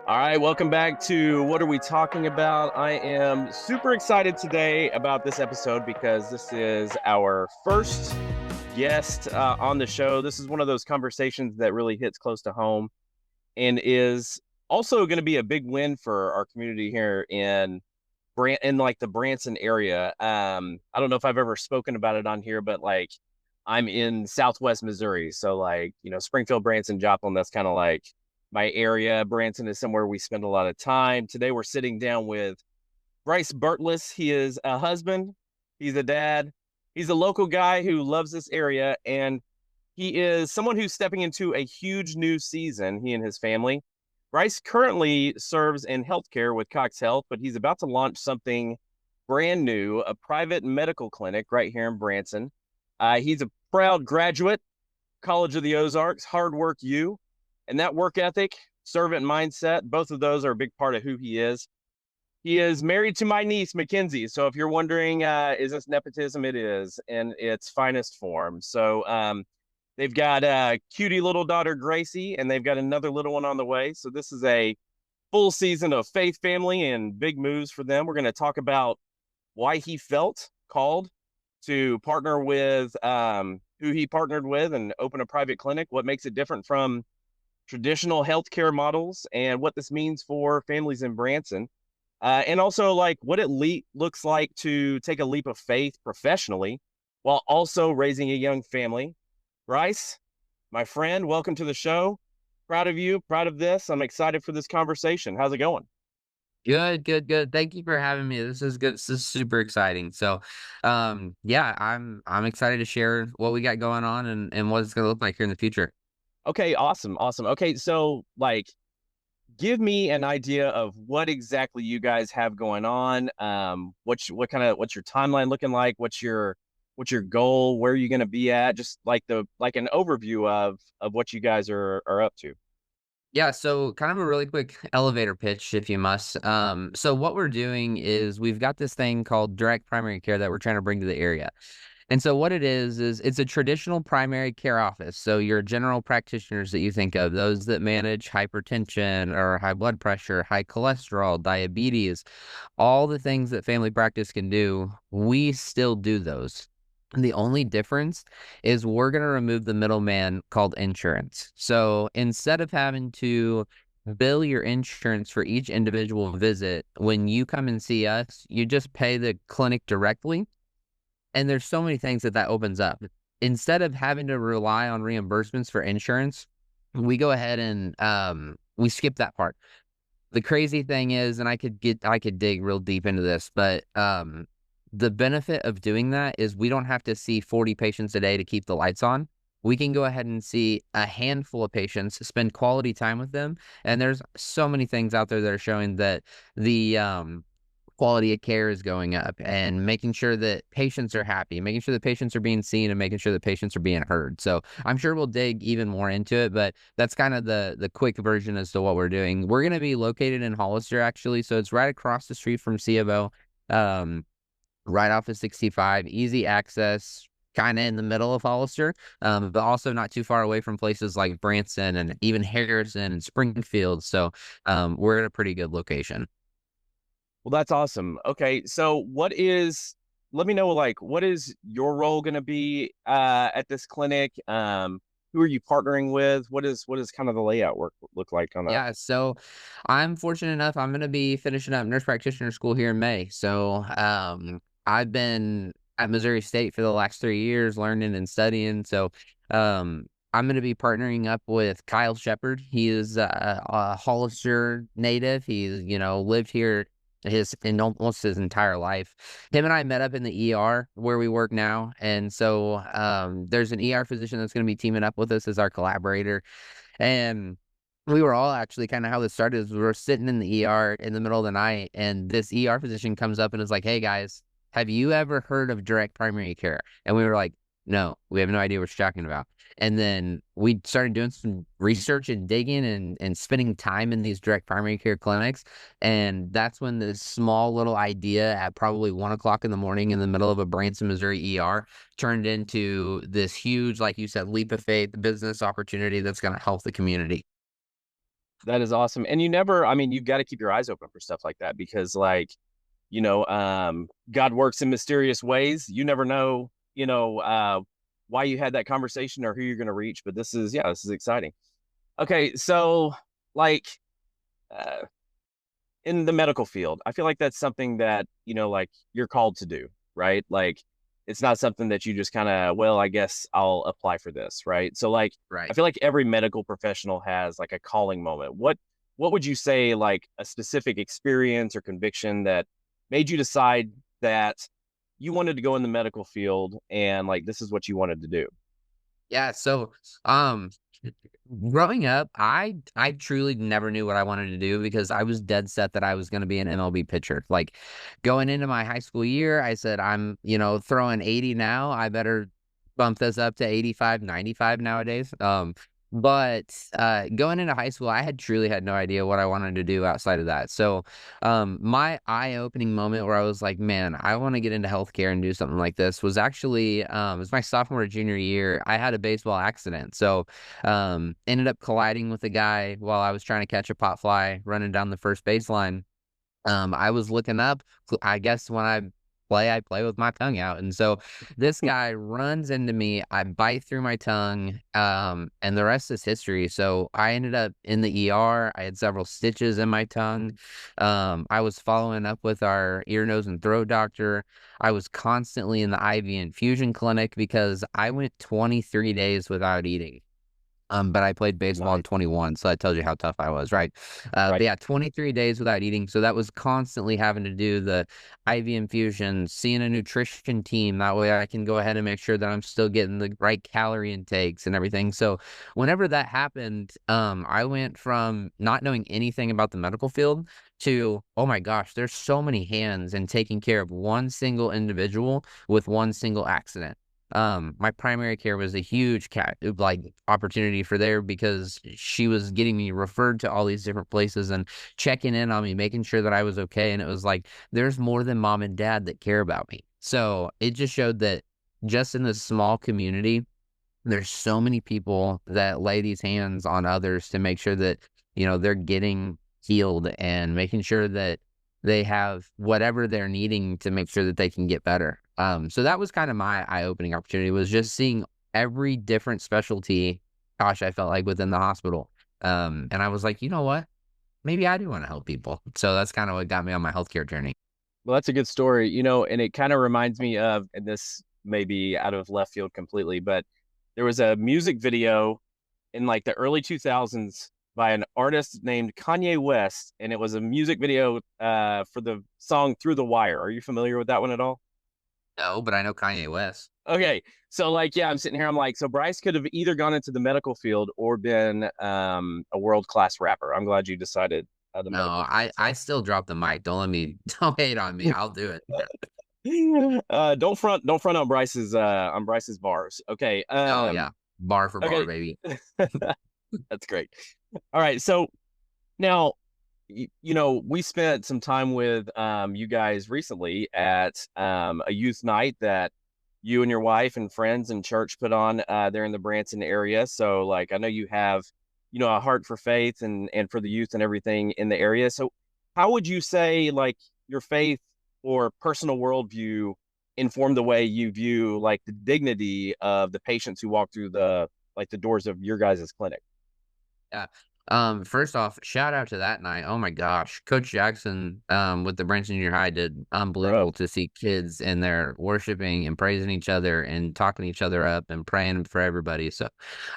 All right, welcome back to What Are We Talking About? I am super excited today about this episode because this is our first guest on the show. This is one of those conversations that really hits close to home and is also going to be a big win for our community here in like the Branson area. I don't know if I've ever spoken about it on here, but like I'm in Southwest Missouri, so like Springfield, Branson, Joplin. That's kind of like my area. Branson is somewhere we spend a lot of time. Today we're sitting down with Bryce Burtless. He is a husband. He's a dad. He's a local guy who loves this area, and he is someone who's stepping into a huge new season. He and his family. Bryce currently serves in healthcare with Cox Health, but he's about to launch something brand new, a private medical clinic right here in Branson. He's a proud graduate, College of the Ozarks, hard work you, and that work ethic, servant mindset, both of those are a big part of who he is. He is married to my niece, Mackenzie. So if you're wondering, is this nepotism? It is in its finest form. So they've got a cutie little daughter, Gracie, and they've got another little one on the way. So this is a full season of faith, family, and big moves for them. We're going to talk about why he felt called to partner with who he partnered with and open a private clinic, what makes it different from traditional healthcare models, and what this means for families in Branson. And also like what it looks like to take a leap of faith professionally while also raising a young family. Bryce, my friend, welcome to the show. Proud of you, proud of this. I'm excited for this conversation. How's it going? Good, good, good. Thank you for having me. This is good. This is super exciting. Yeah, I'm excited to share what we got going on and what it's gonna look like here in the future. Okay, awesome, awesome. Okay, so like give me an idea of what exactly you guys have going on. What's your timeline looking like? What's your goal? Where are you going to be at? Just like the like an overview of what you guys are up to. Yeah, so kind of a really quick elevator pitch, if you must. So what we're doing is we've got this thing called direct primary care that we're trying to bring to the area. And so what it is it's a traditional primary care office. So your general practitioners that you think of, those that manage hypertension or high blood pressure, high cholesterol, diabetes, all the things that family practice can do, we still do those. And the only difference is we're going to remove the middleman called insurance. So instead of having to bill your insurance for each individual visit, when you come and see us, you just pay the clinic directly. And there's so many things that opens up. Instead of having to rely on reimbursements for insurance, we go ahead and we skip that part. The crazy thing is, and I could dig real deep into this, but the benefit of doing that is we don't have to see 40 patients a day to keep the lights on. We can go ahead and see a handful of patients, spend quality time with them, and there's so many things out there that are showing that the quality of care is going up and making sure that patients are happy, making sure that patients are being seen and making sure that patients are being heard. So I'm sure we'll dig even more into it, but that's kind of the quick version as to what we're doing. We're going to be located in Hollister, actually. So it's right across the street from C of O, right off of 65, easy access, kind of in the middle of Hollister, but also not too far away from places like Branson and even Harrison and Springfield. So we're at a pretty good location. Well, that's awesome. Okay, so let me know like what is your role going to be at this clinic? Who are you partnering with? What is kind of the layout look like on that? Yeah, so I'm fortunate enough, I'm gonna be finishing up nurse practitioner school here in May. So I've been at Missouri State for the last 3 years learning and studying. So I'm gonna be partnering up with Kyle Shepard. He is a Hollister native. He's, lived here in almost his entire life. Him and I met up in the ER where we work now. And so there's an ER physician that's gonna be teaming up with us as our collaborator. And we were all actually kinda how this started is we were sitting in the ER in the middle of the night, and this ER physician comes up and is like, "Hey, guys, have you ever heard of direct primary care?" And we were like, "No, we have no idea what you're talking about." And then we started doing some research and digging and spending time in these direct primary care clinics, and that's when this small little idea at probably 1 o'clock in the morning in the middle of a Branson, Missouri ER turned into this huge, like you said, leap of faith business opportunity that's gonna help the community. That is awesome. And you never, I mean, you've got to keep your eyes open for stuff like that because, like, God works in mysterious ways. You never know, why you had that conversation or who you're going to reach. But this is exciting. Okay. So, like, uh, in the medical field, I feel like that's something that, like you're called to do, right? Like, it's not something that you just kind of, well, I guess I'll apply for this, right? So, like, I Right. feel like every medical professional has like a calling moment. What would you say, like a specific experience or conviction that made you decide that you wanted to go in the medical field and like this is what you wanted to do? Yeah, so, um, growing up, I truly never knew what I wanted to do because I was dead set that I was gonna be an MLB pitcher. Like, going into my high school year, I said, "I'm, throwing 80 now, I better bump this up to 85, 95 nowadays." But going into high school, I had truly had no idea what I wanted to do outside of that. So, my eye-opening moment where I was like, "Man, I wanna get into healthcare and do something like this," was actually, it was my sophomore or junior year. I had a baseball accident, so, ended up colliding with a guy while I was trying to catch a pop fly running down the first baseline. I was looking up. I guess when I play with my tongue out. And so this guy runs into me. I bite through my tongue, and the rest is history. So I ended up in the ER. I had several stitches in my tongue. I was following up with our ear, nose, and throat doctor. I was constantly in the IV infusion clinic because I went 23 days without eating. But I played baseball in Nice. 21, so that tells you how tough I was, right? But Right. yeah, 23 days without eating, so that was constantly having to do the IV infusions, seeing a nutrition team, that way I can go ahead and make sure that I'm still getting the right calorie intakes and everything. So whenever that happened, I went from not knowing anything about the medical field to, oh my gosh, there's so many hands in taking care of one single individual with one single accident. My primary care was a huge opportunity for there because she was getting me referred to all these different places and checking in on me, making sure that I was okay. And it was like, there's more than mom and dad that care about me. So it just showed that just in this small community, there's so many people that lay these hands on others to make sure that, they're getting healed and making sure that they have whatever they're needing to make sure that they can get better. So that was kind of my eye-opening opportunity, was just seeing every different specialty, gosh, I felt like within the hospital. And I was like, you know what? Maybe I do want to help people. So that's kind of what got me on my healthcare journey. Well, that's a good story, and it kind of reminds me of, and this may be out of left field completely, but there was a music video in like the early 2000s by an artist named Kanye West, and it was a music video for the song Through the Wire. Are you familiar with that one at all? No, but I know Kanye West. Okay. So like, yeah, I'm sitting here. I'm like, so Bryce could have either gone into the medical field or been a world-class rapper. I'm glad you decided the No, medical I field. I So still drop the mic. Don't let me don't hate on me. I'll do it. don't front on Bryce's bars. Okay. Oh yeah. Bar for bar, Okay. baby. That's great. All right. So now, we spent some time with you guys recently at a youth night that you and your wife and friends and church put on there in the Branson area. So, like, I know you have, a heart for faith and for the youth and everything in the area. So, how would you say, like, your faith or personal worldview inform the way you view, like, the dignity of the patients who walk through the doors of your guys' clinic? Yeah. First off, shout out to that night. Oh my gosh. Coach Jackson, with the Branson Junior High did Bro, unbelievable to see kids in there worshiping and praising each other and talking each other up and praying for everybody. So,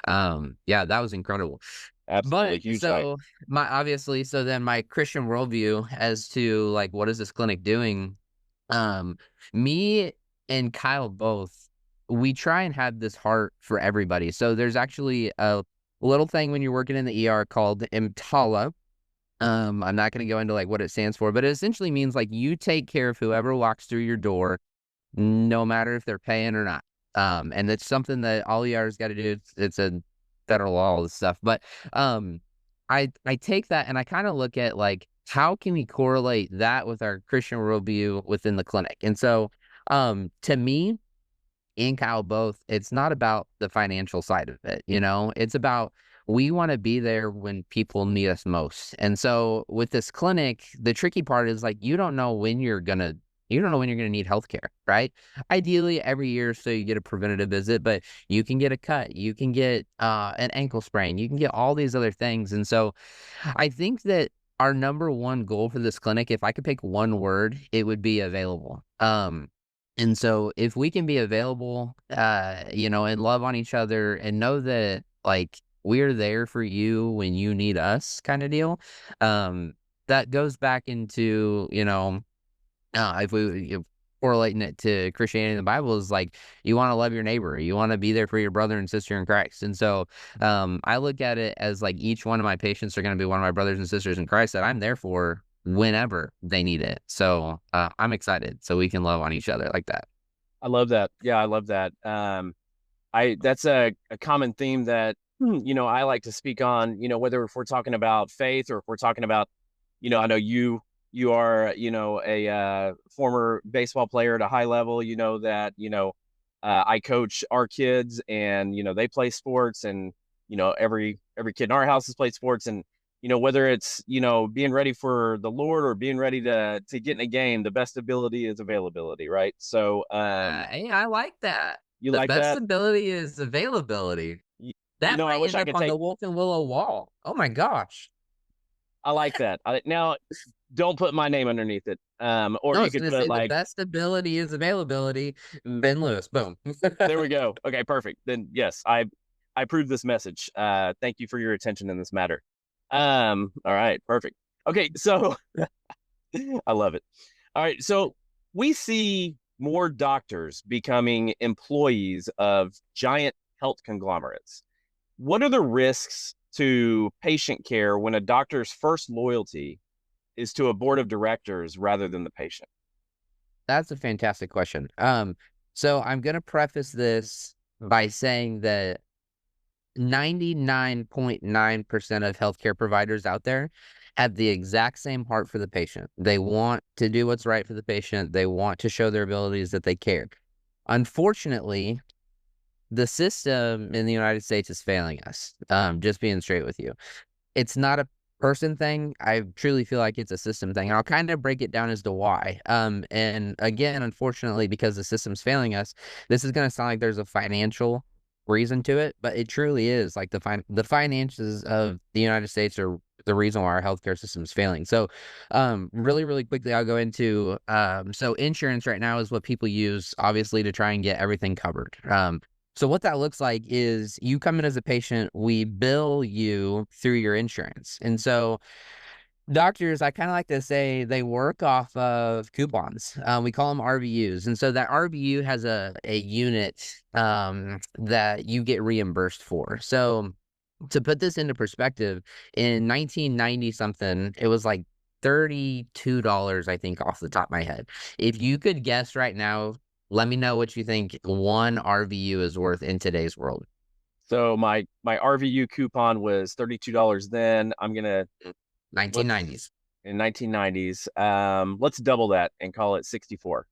yeah, that was incredible. absolutely But huge night. so so then my Christian worldview as to like, what is this clinic doing? Um, Me and Kyle both, we try and have this heart for everybody. So there's actually a little thing when you're working in the ER called EMTALA. I'm not going to go into like what it stands for, but it essentially means like you take care of whoever walks through your door, no matter if they're paying or not. And it's something that all ERs got to do. It's a federal law, all this stuff. But um, I take that and I kind of look at like how can we correlate that with our Christian worldview within the clinic. And so, to me and Kyle both, it's not about the financial side of it. It's about we want to be there when people need us most. And so with this clinic, the tricky part is like you don't know when you're gonna need healthcare, right? Ideally, every year or so you get a preventative visit, but you can get a cut, you can get an ankle sprain, you can get all these other things. And so I think that our number one goal for this clinic, if I could pick one word, it would be available. And so if we can be available, and love on each other and know that like we're there for you when you need us kind of deal, that goes back into, if correlating it to Christianity and the Bible is like, you want to love your neighbor, you want to be there for your brother and sister in Christ. And so, I look at it as like each one of my patients are going to be one of my brothers and sisters in Christ that I'm there for whenever they need it. So, I'm excited so we can love on each other like that. I love that. Yeah, I love that. That's a common theme that, I like to speak on, whether if we're talking about faith or if we're talking about, I know you are, a former baseball player at a high level, that, I coach our kids and, they play sports and, every kid in our house has played sports. And, whether it's, being ready for the Lord or being ready to get in a game, the best ability is availability. Right. So, Hey, I like that. you The like best that? ability is availability. Y- That I might wish end I up could on take, the Wolf and Willow wall. Oh my gosh. I like that. Now don't put my name underneath it. Or No, I you was could gonna put say the like, best ability is availability. Ben Lewis. Boom. there we go. Okay, perfect. Then yes, I approve this message. Thank you for your attention in this matter. All right, perfect. Okay, so I love it. All right, so we see more doctors becoming employees of giant health conglomerates. What are the risks to patient care when a doctor's first loyalty is to a board of directors rather than the patient? That's a fantastic question. So I'm gonna preface this by saying that 99.9% of healthcare providers out there have the exact same heart for the patient. They want to do what's right for the patient. They want to show their abilities that they care. Unfortunately, the system in the United States is failing us. Just being straight with you. It's not a person thing. I truly feel like it's a system thing. And I'll kind of break it down as to why. And again, unfortunately, because the system's failing us, this is going to sound like there's a financial reason to it, but it truly is. Like the finances of the United States are the reason why our healthcare system is failing. So, really, really quickly, I'll go into so insurance right now is what people use, obviously, to try and get everything covered. So what that looks like is you come in as a patient, we bill you through your insurance. And so doctors, I kind of like to say they work off of coupons. We call them RVUs. And so that RVU has a unit that you get reimbursed for. So to put this into perspective, in 1990 something, it was like $32, I think, off the top of my head. If you could guess right now, let me know what you think one RVU is worth in today's world. So my RVU coupon was $32 then. I'm gonna let's 1990s. in 1990s. Let's double that and call it 64.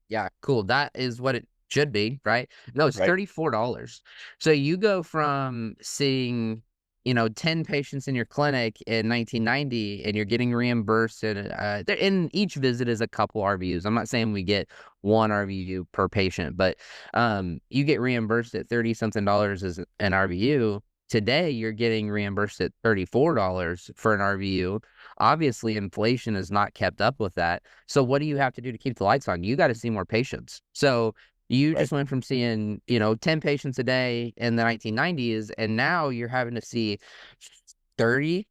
Yeah, cool. That is what it should be, right? No, it's Right. $34. So you go from seeing, 10 patients in your clinic in 1990 and you're getting reimbursed in each visit is a couple RVUs. I'm not saying we get one RVU per patient, but you get reimbursed at 30 something dollars as an RVU. Today you're getting reimbursed at $34 for an RVU. Obviously, inflation has not kept up with that. So what do you have to do to keep the lights on? You got to see more patients. So you Right. just went from seeing, 10 patients a day in the 1990s, and now you're having to see 30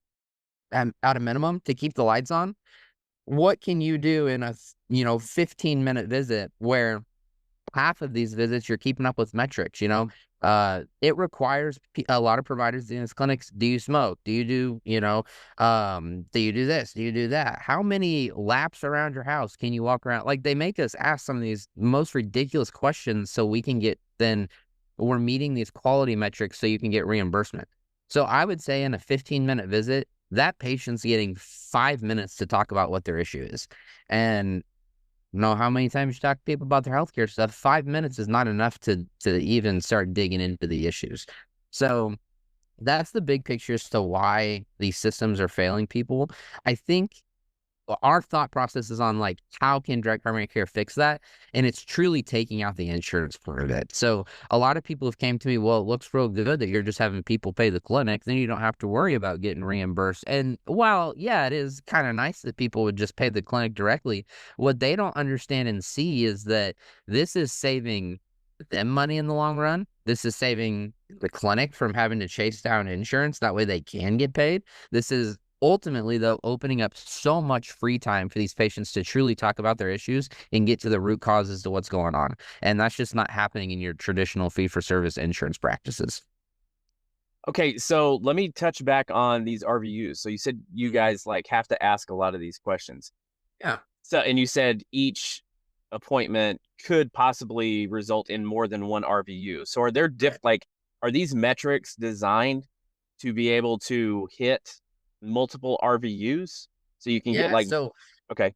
at a minimum to keep the lights on. What can you do in a, 15-minute visit where half of these visits you're keeping up with metrics? It requires a lot of providers in these clinics. Do you smoke? Do you do you do this? Do you do that? How many laps around your house can you walk around? Like, they make us ask some of these most ridiculous questions so we can we're meeting these quality metrics so you can get reimbursement. So I would say in a 15-minute visit, that patient's getting 5 minutes to talk about what their issue is. And know how many times you talk to people about their healthcare stuff. 5 minutes is not enough to even start digging into the issues. So that's the big picture as to why these systems are failing people. I think our thought process is on like, how can direct primary care fix that? And it's truly taking out the insurance part of it. So a lot of people have came to me, well, it looks real good that you're just having people pay the clinic, then you don't have to worry about getting reimbursed. And while, yeah, it is kind of nice that people would just pay the clinic directly, what they don't understand and see is that this is saving them money in the long run. This is saving the clinic from having to chase down insurance. That way they can get paid. This is ultimately, though, opening up so much free time for these patients to truly talk about their issues and get to the root causes to what's going on. And that's just not happening in your traditional fee-for-service insurance practices. Okay, so let me touch back on these RVUs. So you said you guys like have to ask a lot of these questions. Yeah. So, and you said each appointment could possibly result in more than one RVU. So are there are these metrics designed to be able to hit multiple RVUs so you can get Yeah. like, So okay,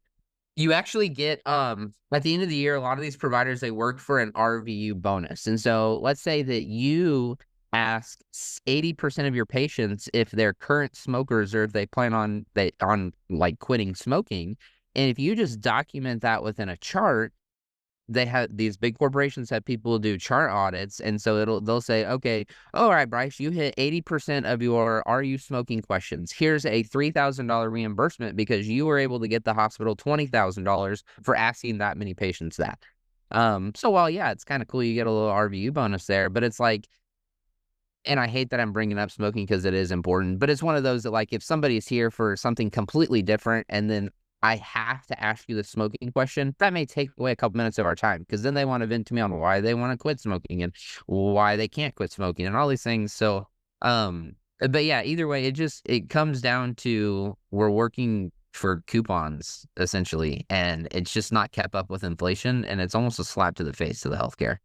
you actually get at the end of the year, a lot of these providers, they work for an RVU bonus. And so let's say that you ask 80% of your patients if they're current smokers or if they plan on like quitting smoking. And if you just document that within a chart, they have these big corporations have people do chart audits, and so they'll say, okay, all right, Bryce, you hit 80% of your "Are you smoking?" questions. Here's a $3,000 reimbursement because you were able to get the hospital $20,000 for asking that many patients that. So while yeah, it's kind of cool, you get a little RVU bonus there, but it's like, and I hate that I'm bringing up smoking because it is important, but it's one of those that like if somebody's here for something completely different and then I have to ask you the smoking question, that may take away a couple minutes of our time because then they want to vent to me on why they want to quit smoking and why they can't quit smoking and all these things. So, but yeah, either way, it comes down to we're working for coupons essentially, and it's just not kept up with inflation, and it's almost a slap to the face to the healthcare.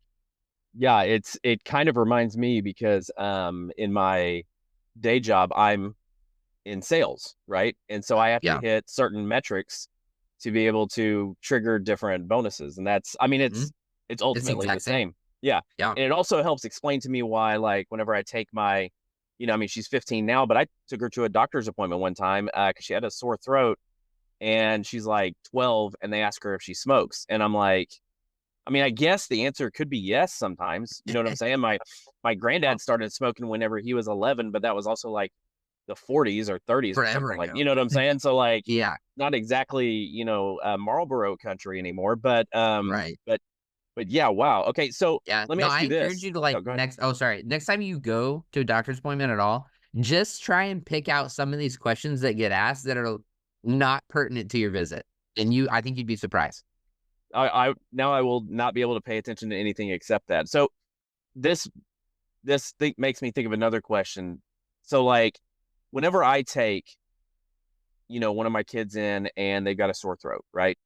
yeah, it kind of reminds me because in my day job, I'm in sales, right? And so I have to Yeah. hit certain metrics to be able to trigger different bonuses. And that's, I mean, Mhm. it's It's the ultimately the exact same. same. Yeah. Yeah. And it also helps explain to me why, like, whenever I take my, I mean, she's 15 now, but I took her to a doctor's appointment one time because she had a sore throat and she's like 12 and they ask her if she smokes. And I'm like, I mean, I guess the answer could be yes sometimes. You know what I'm saying? My granddad started smoking whenever he was 11, but that was also like the 40s or 30s or Forever something like, ago. you know what I'm saying? So like Yeah. not exactly, Marlboro country anymore, Right. but yeah, wow. Okay, so Yeah. let me No, ask I you encourage this. you to Oh, like go ahead. next time you go to a doctor's appointment at all, just try and pick out some of these questions that get asked that are not pertinent to your visit. And I think you'd be surprised. I now I will not be able to pay attention to anything except that. So this this thing makes me think of another question. So like whenever I take, one of my kids in and they've got a sore throat, right?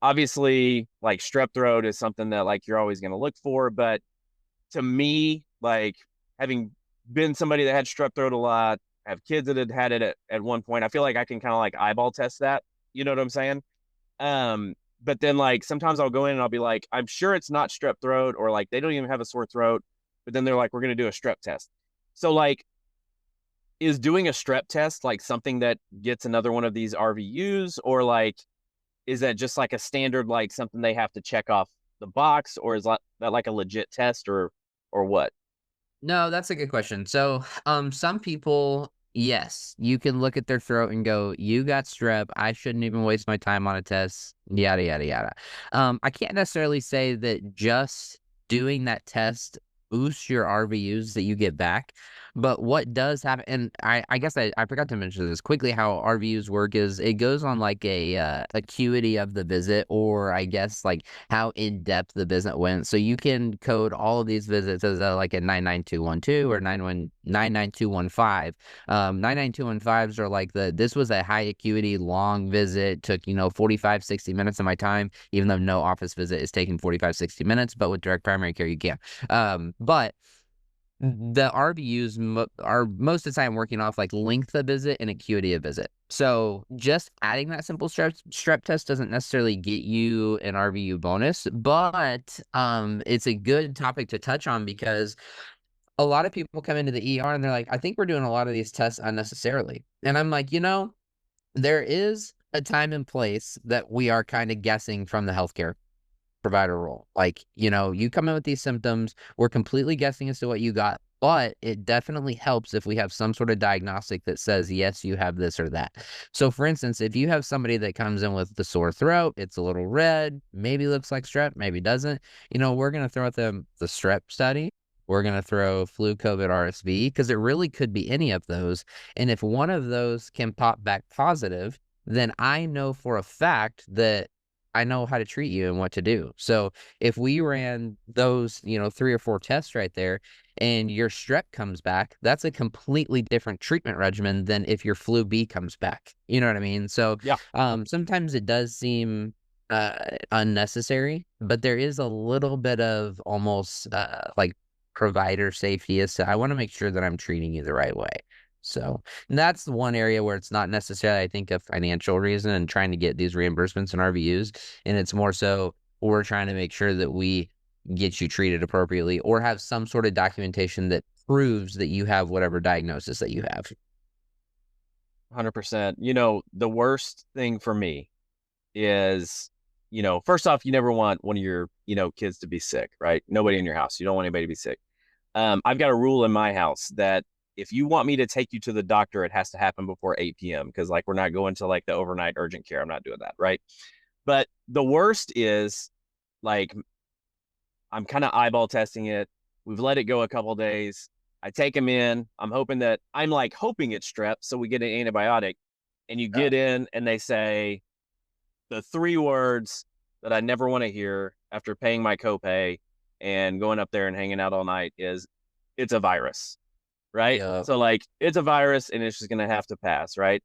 Obviously, like strep throat is something that like you're always going to look for, but to me, like having been somebody that had strep throat a lot, have kids that had it at one point, I feel like I can kind of like eyeball test that. You know what I'm saying? But then like sometimes I'll go in and I'll be like, I'm sure it's not strep throat, or like they don't even have a sore throat, but then they're like, we're gonna do a strep test. So like, is doing a strep test like something that gets another one of these RVUs, or like is that just like a standard like something they have to check off the box, or is that like a legit test, or what? No, that's a good question. So, some people, yes, you can look at their throat and go, "You got strep. I shouldn't even waste my time on a test." Yada yada yada. I can't necessarily say that just doing that test boosts your RVUs that you get back, but what does happen, and I guess I forgot to mention this quickly. How RVUs work is it goes on like a acuity of the visit, or I guess like how in depth the visit went. So you can code all of these visits as like a 99212 or 99215. 99215s are like this was a high acuity long visit, took 45-60 minutes of my time, even though no office visit is taking 45-60 minutes, but with direct primary care you can. But the RVUs are most of the time working off like length of visit and acuity of visit. So just adding that simple strep test doesn't necessarily get you an RVU bonus, but it's a good topic to touch on because a lot of people come into the ER and they're like, I think we're doing a lot of these tests unnecessarily. And I'm like, there is a time and place that we are kind of guessing from the healthcare provider role. Like, you come in with these symptoms, we're completely guessing as to what you got, but it definitely helps if we have some sort of diagnostic that says, yes, you have this or that. So for instance, if you have somebody that comes in with the sore throat, it's a little red, maybe looks like strep, maybe doesn't, we're going to throw at them the strep study. We're going to throw flu, COVID, RSV, because it really could be any of those. And if one of those can pop back positive, then I know for a fact that I know how to treat you and what to do. So if we ran those, 3 or 4 tests right there and your strep comes back, that's a completely different treatment regimen than if your flu B comes back. You know what I mean? So Yeah. sometimes it does seem unnecessary, but there is a little bit of almost like provider safety. I want to make sure that I'm treating you the right way. So that's the one area where it's not necessarily, I think, a financial reason and trying to get these reimbursements and RVUs. And it's more so we're trying to make sure that we get you treated appropriately or have some sort of documentation that proves that you have whatever diagnosis that you have. 100%. The worst thing for me is, first off, you never want one of your, kids to be sick, right? Nobody in your house. You don't want anybody to be sick. I've got a rule in my house that if you want me to take you to the doctor, it has to happen before 8 p.m. because we're not going to the overnight urgent care. I'm not doing that, right? But the worst is like I'm kind of eyeball testing it. We've let it go a couple days. I take him in. I'm hoping it's strep, so we get an antibiotic. And you get in, and they say the 3 words that I never want to hear after paying my copay and going up there and hanging out all night is it's a virus, right? Yeah. So it's a virus and it's just gonna have to pass, right?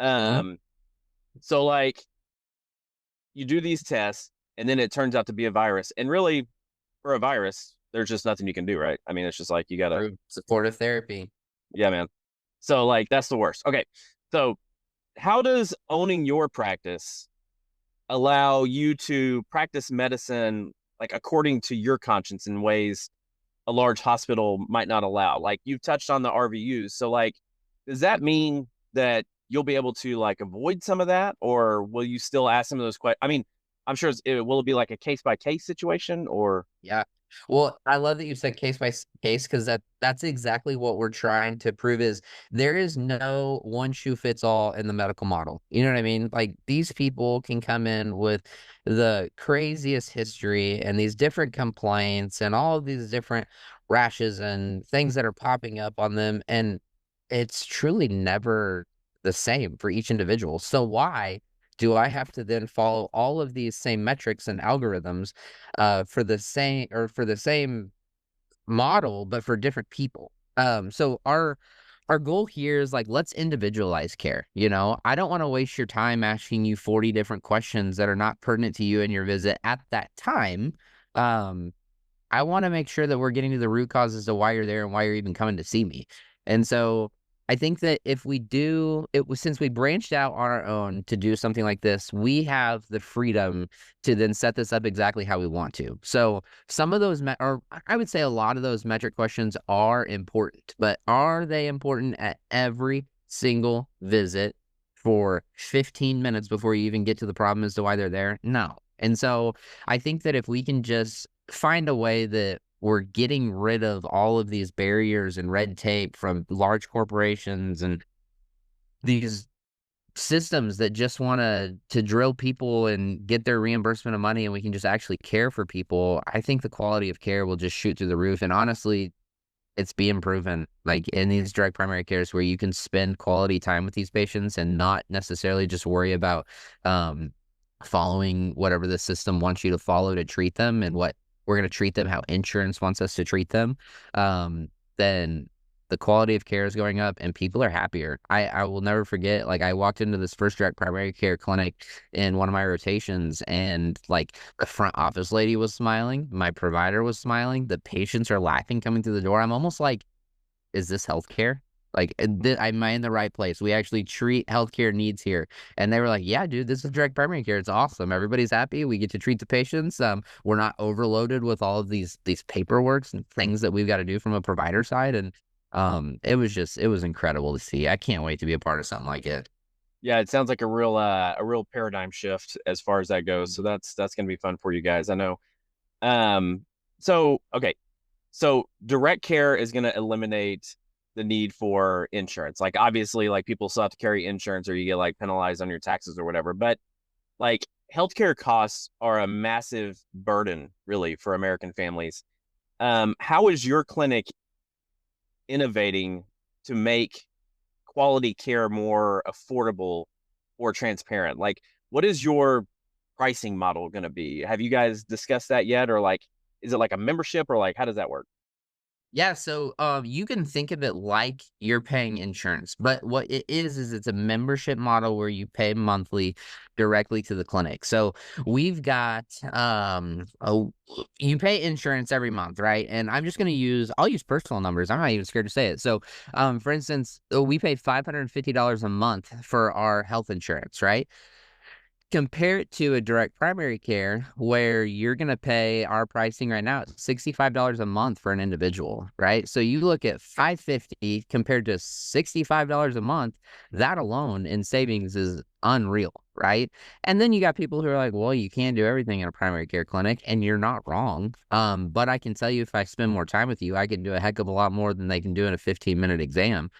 So you do these tests and then it turns out to be a virus. And really, for a virus, there's just nothing you can do, right? I mean, it's just you gotta supportive therapy. Yeah, man. So that's the worst. Okay. So how does owning your practice allow you to practice medicine according to your conscience in ways a large hospital might not allow? You've touched on the RVUs. So does that mean that you'll be able to avoid some of that, or will you still ask some of those questions? I mean, I'm sure will it be a case by case situation, or? Yeah. Well, I love that you said case by case because that's exactly what we're trying to prove is there is no one shoe fits all in the medical model. You know what I mean? Like these people can come in with the craziest history and these different complaints and all of these different rashes and things that are popping up on them. And it's truly never the same for each individual. So why do I have to then follow all of these same metrics and algorithms for the same model, but for different people? So our goal here is let's individualize care. I don't want to waste your time asking you 40 different questions that are not pertinent to you and your visit at that time. I want to make sure that we're getting to the root causes of why you're there and why you're even coming to see me. And so I think that if we do it, since we branched out on our own to do something like this, we have the freedom to then set this up exactly how we want to. So some of those, or I would say a lot of those metric questions are important, but are they important at every single visit for 15 minutes before you even get to the problem as to why they're there? No. And so I think that if we can just find a way that we're getting rid of all of these barriers and red tape from large corporations and these systems that just want to drill people and get their reimbursement of money, and we can just actually care for people, I think the quality of care will just shoot through the roof. And honestly, it's being proven in these direct primary cares where you can spend quality time with these patients and not necessarily just worry about following whatever the system wants you to follow to treat them and what we're going to treat them how insurance wants us to treat them, then the quality of care is going up and people are happier. I will never forget, I walked into this first direct primary care clinic in one of my rotations and the front office lady was smiling, my provider was smiling, the patients are laughing coming through the door. I'm almost is this healthcare? Like, am I in the right place? We actually treat healthcare needs here. And they were like, yeah, dude, this is direct primary care. It's awesome. Everybody's happy. We get to treat the patients. We're not overloaded with all of these paperworks and things that we've got to do from a provider side. And it was incredible to see. I can't wait to be a part of something like it. Yeah, it sounds like a real paradigm shift as far as that goes. So that's gonna be fun for you guys. I know. Um, so okay, so direct care is gonna eliminate the need for insurance. Like obviously, like people still have to carry insurance or you get like penalized on your taxes or whatever. But like healthcare costs are a massive burden, really, for American families. How is your clinic innovating to make quality care more affordable or transparent? Like, what is your pricing model going to be? Have you guys discussed that yet? Or like, is it like a membership or like, how does that work? Yeah, so you can think of it like you're paying insurance, but what it is it's a membership model where you pay monthly directly to the clinic. So we've got you pay insurance every month, right? And I'll use personal numbers. I'm not even scared to say it. So for instance, we pay $550 a month for our health insurance, right? Compare it to a direct primary care where you're going to pay our pricing right now at $65 a month for an individual, right? So you look at 550 compared to $65 a month, that alone in savings is unreal, right? And then you got people who are like, well, you can't do everything in a primary care clinic, and you're not wrong. But I can tell you if I spend more time with you, I can do a heck of a lot more than they can do in a 15-minute exam.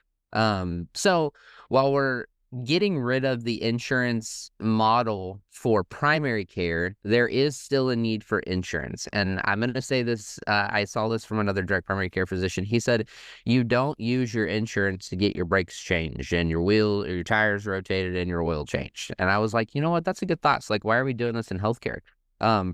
So while we're getting rid of the insurance model for primary care, there is still a need for insurance. And I'm going to say this, I saw this from another direct primary care physician. He said, you don't use your insurance to get your brakes changed and your wheel or your tires rotated and your oil changed. And I was like, you know what? That's a good thought. It's like, why are we doing this in healthcare?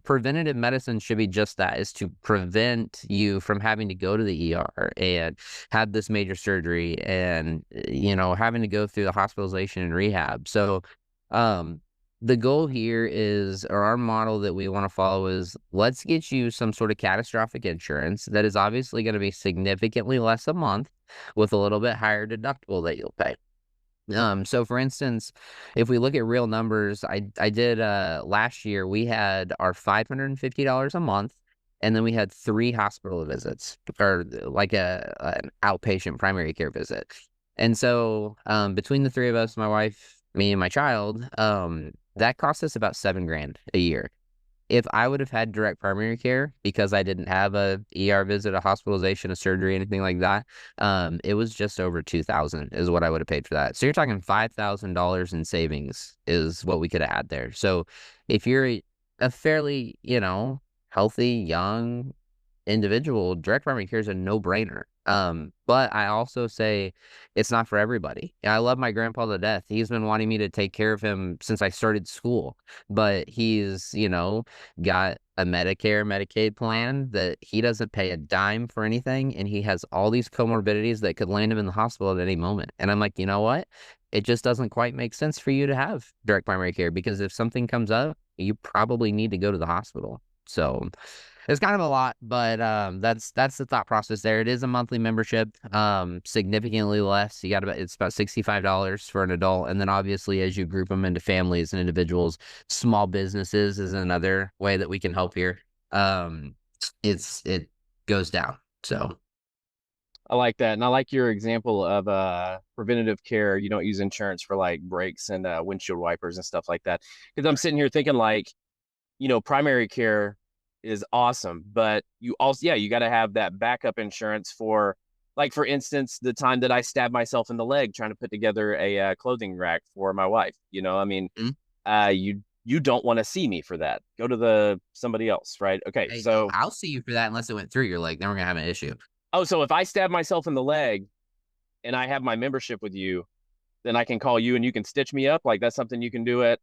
Preventative medicine should be just that, is to prevent you from having to go to the ER and have this major surgery and, having to go through the hospitalization and rehab. So, the goal here is, or our model that we want to follow is, let's get you some sort of catastrophic insurance that is obviously going to be significantly less a month with a little bit higher deductible that you'll pay. So for instance, if we look at real numbers, I did last year we had our $550 a month, and then we had 3 hospital visits, or like an outpatient primary care visit. And so between the 3 of us, my wife, me, and my child, that cost us about $7,000 a year. If I would have had direct primary care because I didn't have a ER visit, a hospitalization, a surgery, anything like that, it was just over $2,000 is what I would have paid for that. So you're talking $5,000 in savings is what we could have had there. So if you're a fairly, healthy, young individual, direct primary care is a no-brainer. But I also say it's not for everybody. I love my grandpa to death. He's been wanting me to take care of him since I started school, but he's, got a Medicare, Medicaid plan that he doesn't pay a dime for anything, and he has all these comorbidities that could land him in the hospital at any moment. And I'm like, you know what? It just doesn't quite make sense for you to have direct primary care, because if something comes up, you probably need to go to the hospital. So it's kind of a lot, but that's the thought process there. It is a monthly membership, significantly less. It's about $65 for an adult, and then obviously as you group them into families and individuals, small businesses is another way that we can help here. It goes down. So I like that. And I like your example of preventative care. You don't use insurance for like brakes and windshield wipers and stuff like that. Because I'm sitting here thinking like, primary care is awesome, but you also, yeah, you got to have that backup insurance for, like, for instance, the time that I stabbed myself in the leg trying to put together a clothing rack for my wife. I mean, Mhm. You don't want to see me for that. Go to somebody else, right? Okay, Hey, no, so I'll see you for that unless it went through your leg. Then we're gonna have an issue. so if I stab myself in the leg and I have my membership with you, then I can call you and you can stitch me up. Like that's something you can do at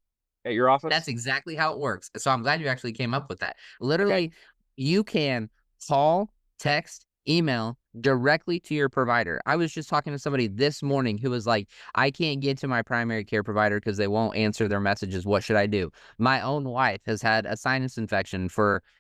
your That's office. exactly how it works. So I'm glad you actually came up with that. Okay. Literally, you can call, text, email directly to your provider. I was just talking to somebody this morning who was like, I can't get to my primary care provider because they won't answer their messages. What should I do? My own wife has had a sinus infection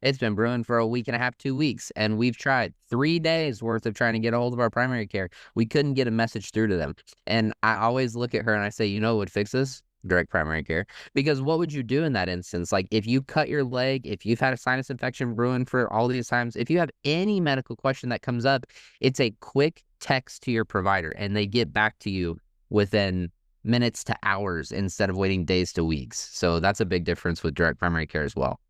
it's been brewing for a week and a half, 2 weeks. And we've tried 3 days worth of trying to get a hold of our primary care. We couldn't get a message through to them. And I always look at her and I say, you know what would fix this? Direct primary care. Because what would you do in that instance? Like if you cut your leg, if you've had a sinus infection brewing for all these times, if you have any medical question that comes up, it's a quick text to your provider and they get back to you within minutes to hours instead of waiting days to weeks. So that's a big difference with direct primary care as well.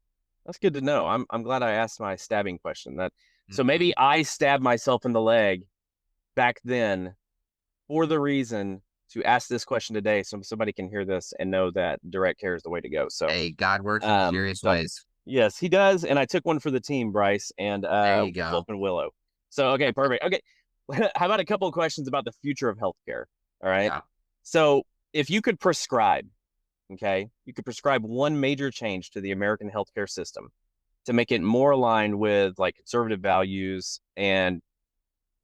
That's good to know. I'm glad I asked my stabbing question. So maybe I stabbed myself in the leg back then for the reason to ask this question today, so somebody can hear this and know that direct care is the way to go. So hey, God works in mysterious ways. Yes, he does. And I took one for the team, Bryce, and There you go. Flip and Willow. So okay, perfect. Okay. How about a couple of questions about the future of healthcare? All right. Yeah. So if you could prescribe, okay, you could prescribe one major change to the American healthcare system to make it more aligned with like conservative values and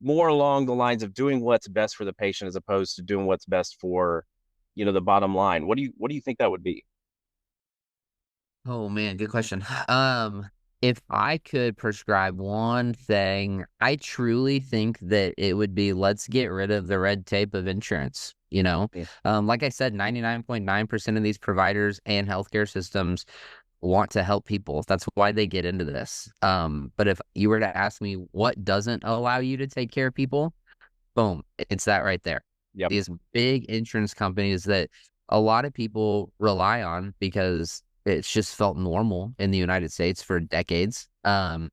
more along the lines of doing what's best for the patient as opposed to doing what's best for, the bottom line. What do you think that would be? Oh man, good question. If I could prescribe one thing, I truly think that it would be let's get rid of the red tape of insurance. Yeah. Like I said, 99.9% of these providers and healthcare systems want to help people. That's why they get into this. But if you were to ask me what doesn't allow you to take care of people, boom, it's that right there. Yep. These big insurance companies that a lot of people rely on because it's just felt normal in the United States for decades. I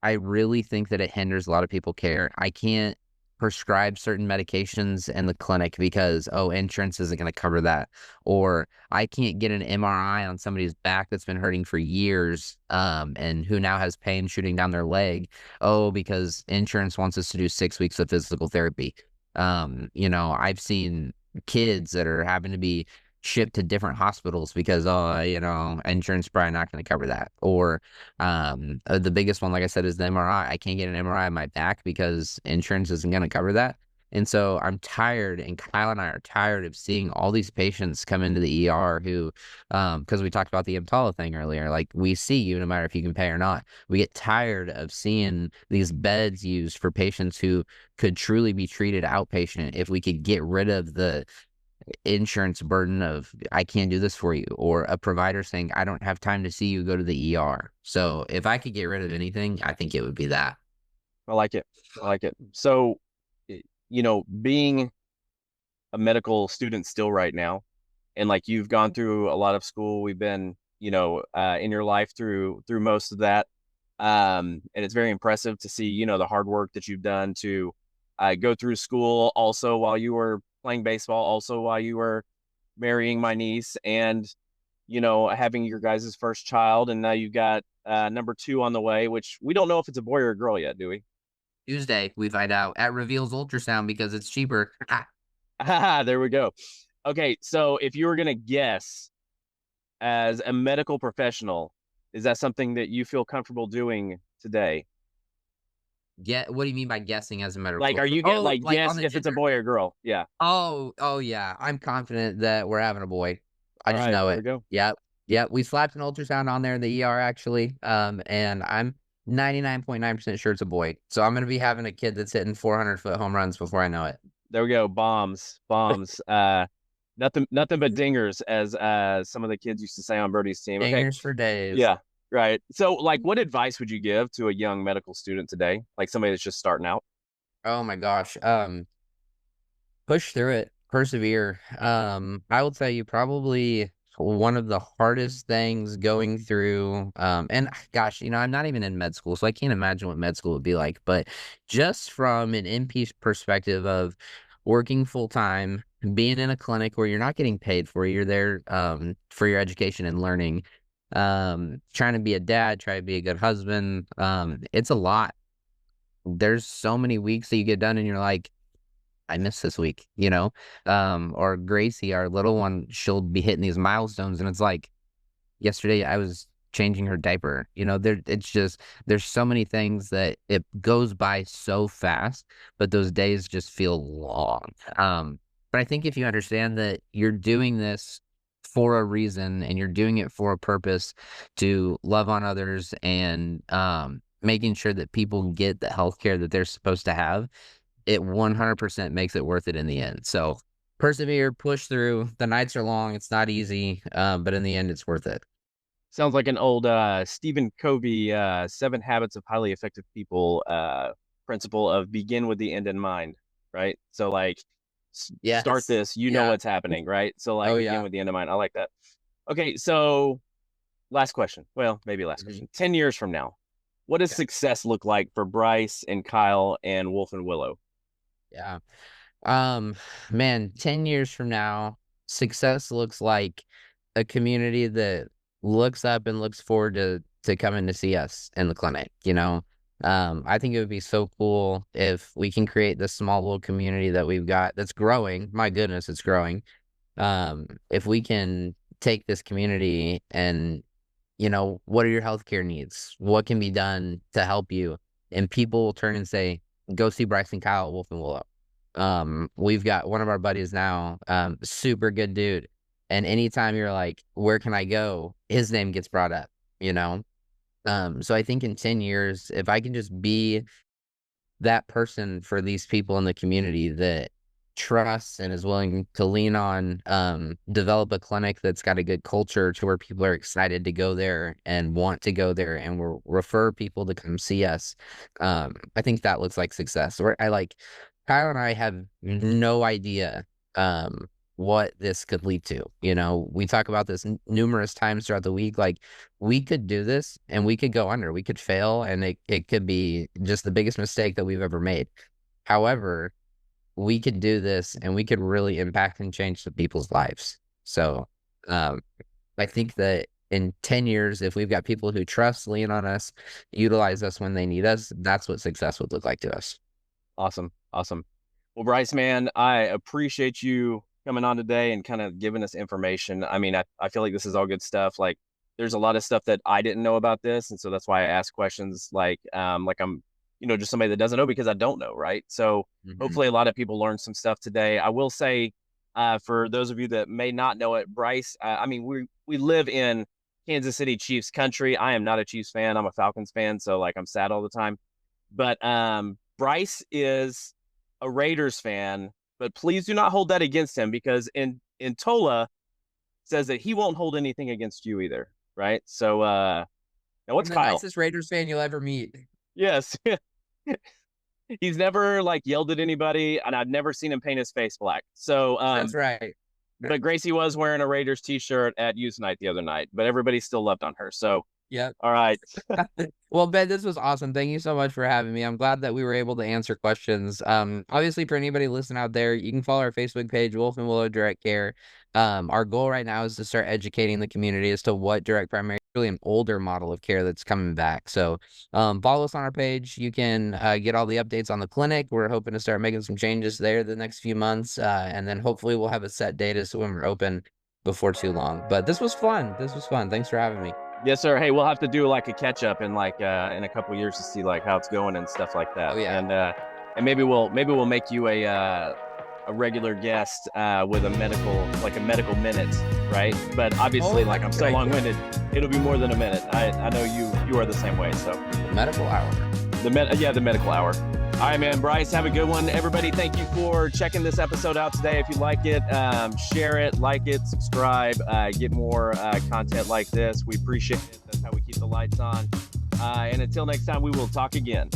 really think that it hinders a lot of people care. I can't prescribe certain medications in the clinic because, insurance isn't going to cover that. Or I can't get an MRI on somebody's back that's been hurting for years, and who now has pain shooting down their leg. Because insurance wants us to do 6 weeks of physical therapy. I've seen kids that are having to be shipped to different hospitals because insurance probably not going to cover that. Or the biggest one, like I said, is the MRI. I can't get an MRI on my back because insurance isn't going to cover that. And so I'm tired, and Kyle and I are tired of seeing all these patients come into the ER who, because we talked about the EMTALA thing earlier, like we see you no matter if you can pay or not. We get tired of seeing these beds used for patients who could truly be treated outpatient if we could get rid of the insurance burden of I can't do this for you, or a provider saying I don't have time to see you, go to the ER. So if I could get rid of anything, I think it would be that. I like it. So, being a medical student still right now, and like you've gone through a lot of school, we've been, in your life through most of that. And it's very impressive to see, the hard work that you've done to go through school also while you were playing baseball, also while you were marrying my niece, and, having your guys' first child. And now you've got number 2 on the way, which we don't know if it's a boy or a girl yet, do we? Tuesday, we find out at Reveals Ultrasound because it's cheaper. There we go. Okay, so if you were going to guess as a medical professional, is that something that you feel comfortable doing today? What do you mean by guessing as a medical? Like, are you like guess if it's a boy or girl? Yeah. Oh yeah. I'm confident that we're having a boy. I just know it. There we go. Yep. We slapped an ultrasound on there in the ER actually. And I'm 99.9% sure it's a boy. So I'm gonna be having a kid that's hitting 400-foot home runs before I know it. There we go. Bombs. Nothing but dingers, as some of the kids used to say on Birdie's team. Okay. Dingers for days. Yeah. Right. So, like, what advice would you give to a young medical student today? Like somebody that's just starting out? Oh my gosh. Push through it. Persevere. I will tell you probably one of the hardest things going through, and gosh, I'm not even in med school, so I can't imagine what med school would be like, but just from an NP perspective of working full time, being in a clinic where you're not getting paid for, you're there, for your education and learning, trying to be a dad, try to be a good husband. It's a lot. There's so many weeks that you get done and you're like, I missed this week, or Gracie, our little one, she'll be hitting these milestones. And it's like, yesterday I was changing her diaper. It's just, there's so many things that it goes by so fast, but those days just feel long. But I think if you understand that you're doing this for a reason and you're doing it for a purpose to love on others and making sure that people get the healthcare that they're supposed to have, it 100% makes it worth it in the end. So persevere, push through. The nights are long. It's not easy, but in the end, it's worth it. Sounds like an old Stephen Covey 7 Habits of Highly Effective People principle of begin with the end in mind, right? So like start this, know what's happening, right? So like begin with the end in mind. I like that. Okay, so last question. Well, maybe last question. 10 years from now, what does success look like for Bryce and Kyle and Wolf and Willow? Yeah. Man, 10 years from now, success looks like a community that looks up and looks forward to coming to see us in the clinic. I think it would be so cool if we can create this small little community that we've got that's growing. My goodness, it's growing. If we can take this community and, what are your healthcare needs? What can be done to help you? And people will turn and say, go see Bryce and Kyle at Wolf and Willow. We've got one of our buddies now, super good dude. And anytime you're like, where can I go? His name gets brought up, So I think in 10 years, if I can just be that person for these people in the community that trusts and is willing to lean on, develop a clinic that's got a good culture to where people are excited to go there and want to go there and will refer people to come see us. I think that looks like success. Kyle and I have no idea what this could lead to. We talk about this numerous times throughout the week. Like, we could do this and we could go under, we could fail, and it could be just the biggest mistake that we've ever made. However, we could do this and we could really impact and change the people's lives. So I think that in 10 years, if we've got people who trust, lean on us, utilize us when they need us, that's what success would look like to us. Awesome. Well, Bryce, man, I appreciate you coming on today and kind of giving us information. I mean, I feel like this is all good stuff. Like, there's a lot of stuff that I didn't know about this, and so that's why I ask questions like I'm just somebody that doesn't know because I don't know, right? So hopefully a lot of people learned some stuff today. I will say, for those of you that may not know it, Bryce, we live in Kansas City Chiefs country. I am not a Chiefs fan. I'm a Falcons fan, so like I'm sad all the time. But Bryce is a Raiders fan, but please do not hold that against him, because in Tola says that he won't hold anything against you either, right? So now what's Kyle? The nicest Raiders fan you'll ever meet. Yes. He's never like yelled at anybody, and I've never seen him paint his face black. So that's right. But Gracie was wearing a Raiders t-shirt at Use Night the other night, but everybody still loved on her. So yeah. All right. Well, Ben, this was awesome. Thank you so much for having me. I'm glad that we were able to answer questions. Obviously, for anybody listening out there, you can follow our Facebook page, Wolf and Willow Direct Care. Our goal right now is to start educating the community as to what direct primary is, really an older model of care that's coming back. So follow us on our page. You can get all the updates on the clinic. We're hoping to start making some changes there the next few months. And then hopefully we'll have a set date as to when we're open before too long. But this was fun. Thanks for having me. Yes, sir. Hey, we'll have to do like a catch up in like in a couple of years to see like how it's going and stuff like that. Oh, yeah. And maybe we'll make you a regular guest with a medical minute, right? But obviously, I'm so long-winded, it'll be more than a minute. I know you are the same way. So medical hour. The medical hour. All right, man. Bryce, have a good one. Everybody, thank you for checking this episode out today. If you like it, share it, like it, subscribe, get more content like this. We appreciate it. That's how we keep the lights on. And until next time, we will talk again.